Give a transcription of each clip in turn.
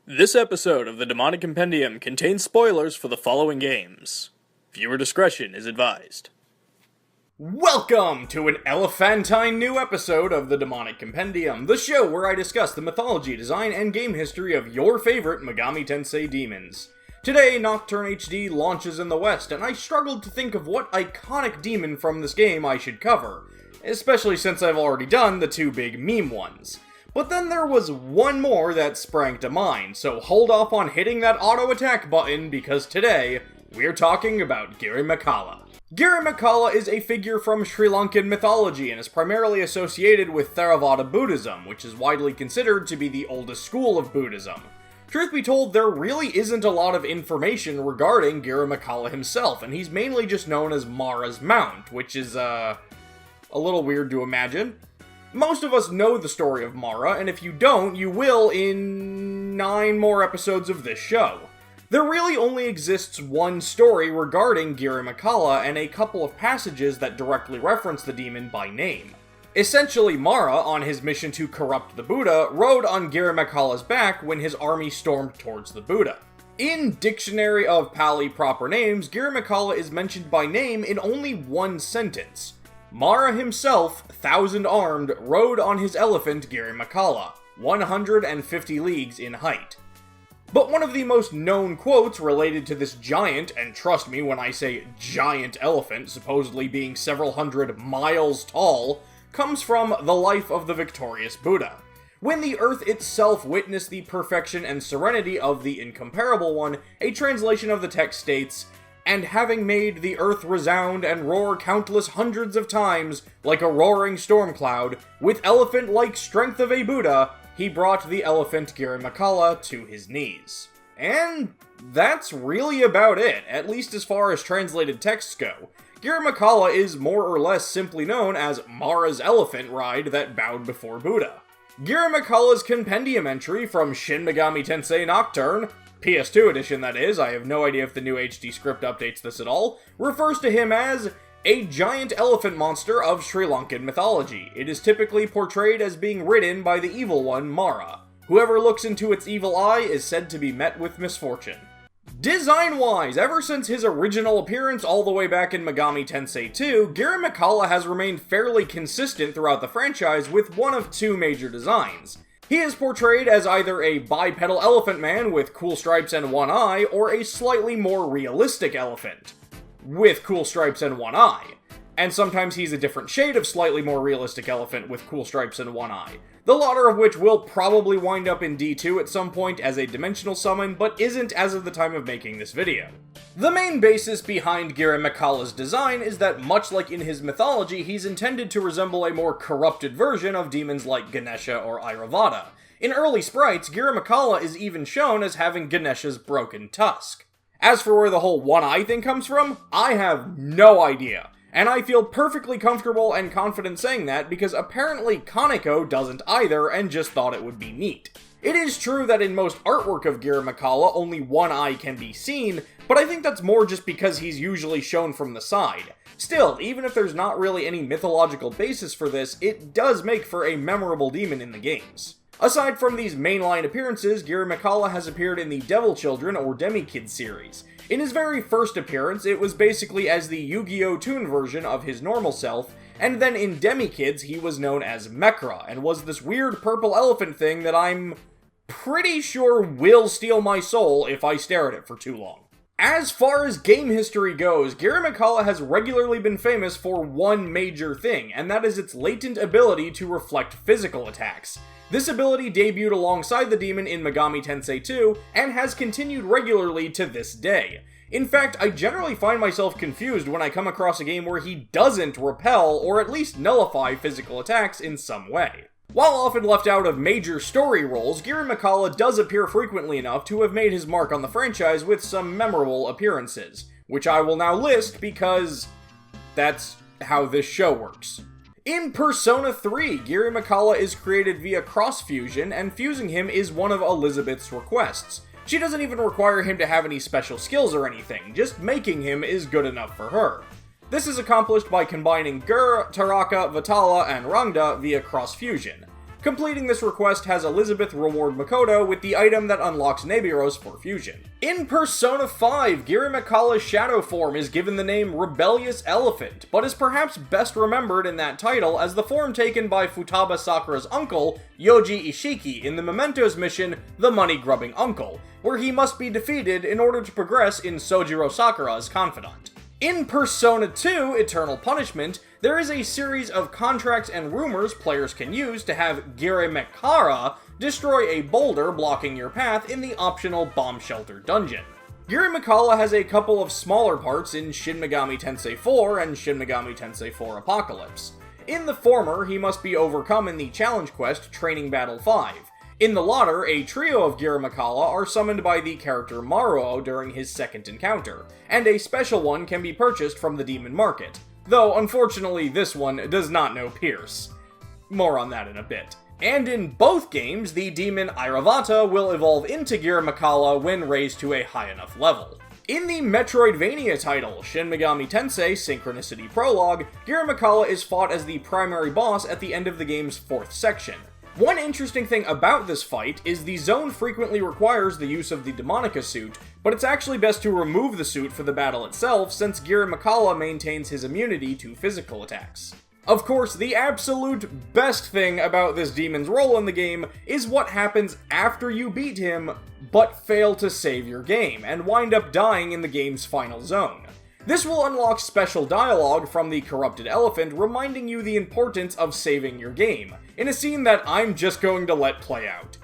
This episode of the Demonic Compendium contains spoilers for the following games. Viewer discretion is advised. Welcome to an elephantine new episode of the Demonic Compendium, the show where I discuss the mythology, design, and game history of your favorite Megami Tensei demons. Today, Nocturne HD launches in the West, and I struggled to think of what iconic demon from this game I should cover, especially since I've already done the two big meme ones. But then there was one more that sprang to mind, so hold off on hitting that auto-attack button because today, we're talking about Girimekhala. Girimekhala is a figure from Sri Lankan mythology and is primarily associated with Theravada Buddhism, which is widely considered to be the oldest school of Buddhism. Truth be told, there really isn't a lot of information regarding Girimekhala himself, and he's mainly just known as Mara's Mount, which is, a little weird to imagine. Most of us know the story of Mara, and if you don't, you will in 9 more episodes of this show. There really only exists one story regarding Girimekhala and a couple of passages that directly reference the demon by name. Essentially, Mara, on his mission to corrupt the Buddha, rode on Girimekhala's back when his army stormed towards the Buddha. In Dictionary of Pali Proper Names, Girimekhala is mentioned by name in only one sentence. Mara himself, 1,000-armed, rode on his elephant Girimekhala, 150 leagues in height. But one of the most known quotes related to this giant, and trust me when I say giant elephant, supposedly being several hundred miles tall, comes from The Life of the Victorious Buddha. When the earth itself witnessed the perfection and serenity of the incomparable one, a translation of the text states, "And having made the earth resound and roar countless hundreds of times, like a roaring storm cloud, with elephant-like strength of a Buddha, he brought the elephant Girimekhala to his knees." And that's really about it, at least as far as translated texts go. Girimekhala is more or less simply known as Mara's elephant ride that bowed before Buddha. Girimekhala's Compendium entry from Shin Megami Tensei Nocturne, PS2 edition that is, I have no idea if the new HD script updates this at all, refers to him as a giant elephant monster of Sri Lankan mythology. It is typically portrayed as being ridden by the evil one, Mara. Whoever looks into its evil eye is said to be met with misfortune. Design-wise, ever since his original appearance all the way back in Megami Tensei 2, Girimekhala has remained fairly consistent throughout the franchise with one of two major designs. He is portrayed as either a bipedal elephant man with cool stripes and one eye, or a slightly more realistic elephant with cool stripes and one eye. And sometimes he's a different shade of slightly more realistic elephant with cool stripes and one eye. The latter of which will probably wind up in D2 at some point as a dimensional summon, but isn't as of the time of making this video. The main basis behind Girimekhala's design is that much like in his mythology, he's intended to resemble a more corrupted version of demons like Ganesha or Airavata. In early sprites, Girimekhala is even shown as having Ganesha's broken tusk. As for where the whole one-eye thing comes from, I have no idea. And I feel perfectly comfortable and confident saying that because apparently Kaneko doesn't either and just thought it would be neat. It is true that in most artwork of Girimekhala only one eye can be seen, but I think that's more just because he's usually shown from the side. Still, even if there's not really any mythological basis for this, it does make for a memorable demon in the games. Aside from these mainline appearances, Girimekhala has appeared in the Devil Children or Demi-Fiends series. In his very first appearance, it was basically as the Yu-Gi-Oh! Toon version of his normal self, and then in Demi-Fiends he was known as Mekra, and was this weird purple elephant thing that I'm pretty sure will steal my soul if I stare at it for too long. As far as game history goes, Girimekhala has regularly been famous for one major thing, and that is its latent ability to reflect physical attacks. This ability debuted alongside the demon in Megami Tensei 2, and has continued regularly to this day. In fact, I generally find myself confused when I come across a game where he doesn't repel, or at least nullify physical attacks in some way. While often left out of major story roles, Girimekhala does appear frequently enough to have made his mark on the franchise with some memorable appearances, which I will now list because that's how this show works. In Persona 3, Girimekhala is created via cross-fusion, and fusing him is one of Elizabeth's requests. She doesn't even require him to have any special skills or anything, just making him is good enough for her. This is accomplished by combining Gur, Taraka, Vitala, and Rangda via cross-fusion. Completing this request has Elizabeth reward Makoto with the item that unlocks Nebiros for fusion. In Persona 5, Girimekhala's shadow form is given the name Rebellious Elephant, but is perhaps best remembered in that title as the form taken by Futaba Sakura's uncle, Yoji Ishiki, in the Mementos mission, The Money-Grubbing Uncle, where he must be defeated in order to progress in Sojiro Sakura's confidant. In Persona 2, Eternal Punishment, there is a series of contracts and rumors players can use to have Girimekhala destroy a boulder blocking your path in the optional bomb shelter dungeon. Girimekhala has a couple of smaller parts in Shin Megami Tensei 4 and Shin Megami Tensei 4 Apocalypse. In the former, he must be overcome in the challenge quest Training Battle 5. In the latter, a trio of Girimekhala are summoned by the character Maruo during his second encounter, and a special one can be purchased from the Demon Market. Though, unfortunately, this one does not know Pierce. More on that in a bit. And in both games, the demon Iravata will evolve into Girimekhala when raised to a high enough level. In the Metroidvania title, Shin Megami Tensei Synchronicity Prologue, Girimekhala is fought as the primary boss at the end of the game's 4th section. One interesting thing about this fight is the zone frequently requires the use of the Demonica suit, but it's actually best to remove the suit for the battle itself since Girimekhala maintains his immunity to physical attacks. Of course, the absolute best thing about this demon's role in the game is what happens after you beat him, but fail to save your game, and wind up dying in the game's final zone. This will unlock special dialogue from the Corrupted Elephant reminding you the importance of saving your game, in a scene that I'm just going to let play out.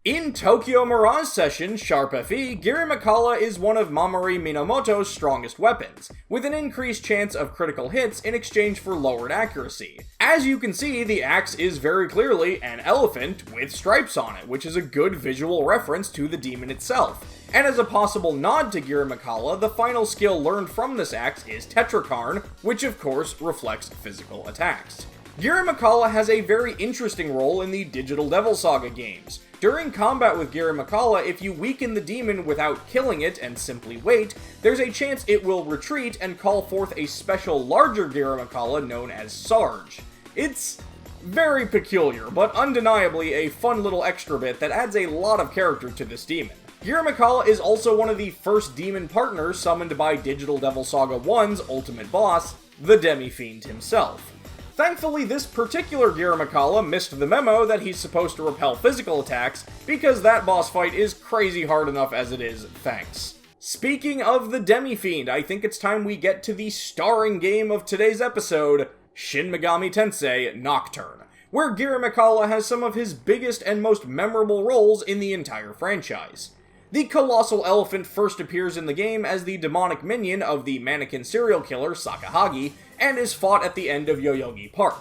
In Tokyo Mirage Session Sharp FE, Girimekhala is one of Mamori Minamoto's strongest weapons, with an increased chance of critical hits in exchange for lowered accuracy. As you can see, the axe is very clearly an elephant with stripes on it, which is a good visual reference to the demon itself. And as a possible nod to Girimekhala, the final skill learned from this axe is Tetrakarn, which of course reflects physical attacks. Girimekhala has a very interesting role in the Digital Devil Saga games. During combat with Girimekhala, if you weaken the demon without killing it and simply wait, there's a chance it will retreat and call forth a special larger Girimekhala known as Sarge. It's very peculiar, but undeniably a fun little extra bit that adds a lot of character to this demon. Girimekhala is also one of the first demon partners summoned by Digital Devil Saga 1's ultimate boss, the Demi-Fiend himself. Thankfully, this particular Girimekhala missed the memo that he's supposed to repel physical attacks, because that boss fight is crazy hard enough as it is, thanks. Speaking of the Demi-Fiend, I think it's time we get to the starring game of today's episode, Shin Megami Tensei Nocturne, where Girimekhala has some of his biggest and most memorable roles in the entire franchise. The colossal elephant first appears in the game as the demonic minion of the mannequin serial killer Sakahagi, and is fought at the end of Yoyogi Park.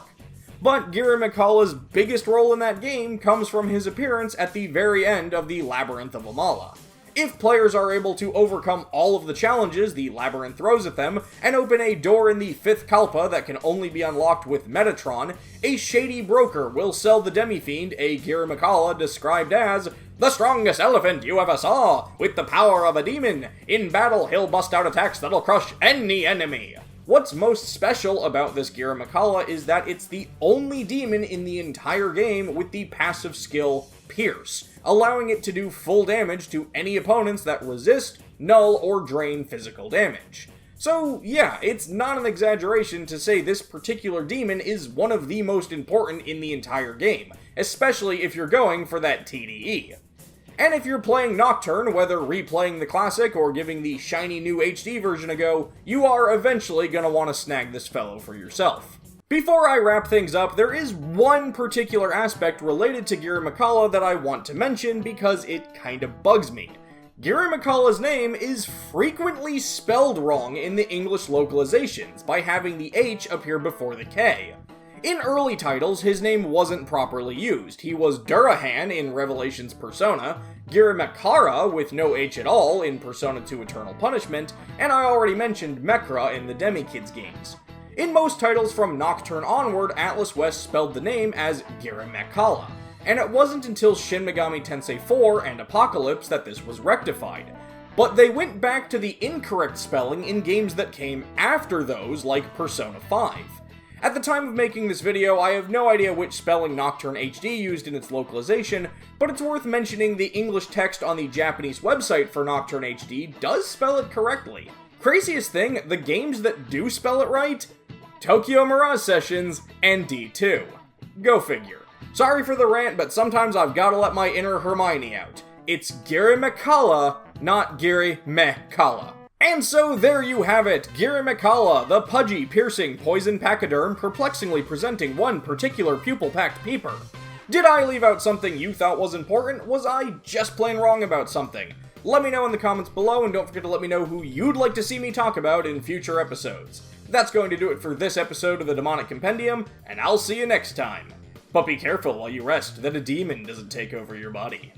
But Girimekhala's biggest role in that game comes from his appearance at the very end of the Labyrinth of Amala. If players are able to overcome all of the challenges the Labyrinth throws at them, and open a door in the 5th Kalpa that can only be unlocked with Metatron, a shady broker will sell the Demi-Fiend a Girimekhala described as the strongest elephant you ever saw, with the power of a demon. In battle, he'll bust out attacks that'll crush any enemy. What's most special about this Girimekhala is that it's the only demon in the entire game with the passive skill Pierce, allowing it to do full damage to any opponents that resist, null, or drain physical damage. So yeah, it's not an exaggeration to say this particular demon is one of the most important in the entire game, especially if you're going for that TDE. And if you're playing Nocturne, whether replaying the classic or giving the shiny new HD version a go, you are eventually going to want to snag this fellow for yourself. Before I wrap things up, there is one particular aspect related to Girimekhala that I want to mention because it kind of bugs me. Girimekhala's name is frequently spelled wrong in the English localizations by having the H appear before the K. In early titles, his name wasn't properly used. He was Durahan in Revelation's Persona, Girimekhala with no H at all in Persona 2 Eternal Punishment, and I already mentioned Mekra in the Demi-Kids games. In most titles from Nocturne onward, Atlas West spelled the name as Girimekhala, and it wasn't until Shin Megami Tensei 4 and Apocalypse that this was rectified. But they went back to the incorrect spelling in games that came after those, like Persona 5. At the time of making this video, I have no idea which spelling Nocturne HD used in its localization, but it's worth mentioning the English text on the Japanese website for Nocturne HD does spell it correctly. Craziest thing, the games that do spell it right? Tokyo Mirage Sessions and D2. Go figure. Sorry for the rant, but sometimes I've gotta let my inner Hermione out. It's Girimekhala, not Girimekhala. And so there you have it, Girimekhala, the pudgy, piercing, poison Pachyderm perplexingly presenting one particular pupil-packed peeper. Did I leave out something you thought was important? Was I just plain wrong about something? Let me know in the comments below, and don't forget to let me know who you'd like to see me talk about in future episodes. That's going to do it for this episode of the Demonic Compendium, and I'll see you next time. But be careful while you rest that a demon doesn't take over your body.